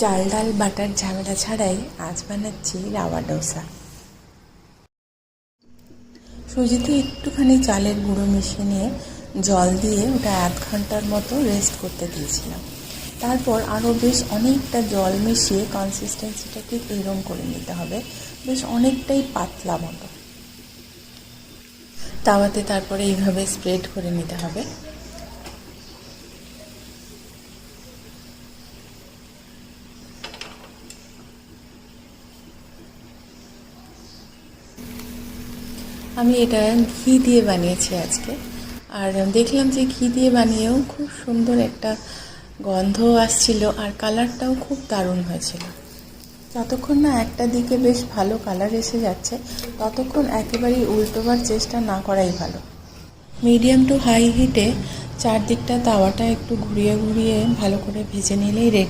চাল ডাল বাটার ঝামেলা ছাড়াই আজ বানাচ্ছি রাওয়া ডোসা। সুজিতে একটুখানি চালের গুঁড়ো মিশিয়ে নিয়ে জল দিয়ে ওটা 1 ঘন্টার মতো রেস্ট করতে দিয়েছিলাম। তারপর আরও বেশ অনেকটা জল মিশিয়ে কনসিস্টেন্সিটা ঠিক এরম করে নিতে হবে, বেশ অনেকটাই পাতলা মতো। তাওয়াতে তারপরে এইভাবে স্প্রেড করে নিতে হবে। আমি এটা ঘি দিয়ে বানিয়েছি আজকে, আর দেখলাম যে ঘি দিয়ে বানিয়েও খুব সুন্দর একটা গন্ধ আসছিল, আর কালারটাও খুব দারুণ হয়েছিল। যতক্ষণ না একটা দিকে বেশ ভালো কালার এসে যাচ্ছে ততক্ষণ একেবারেই উল্টোবার চেষ্টা না করাই ভালো। মিডিয়াম টু হাই হিটে চারদিকটা তাওয়াটা একটু ঘুরিয়ে ঘুরিয়ে ভালো করে ভেজে নিলেই রেডি।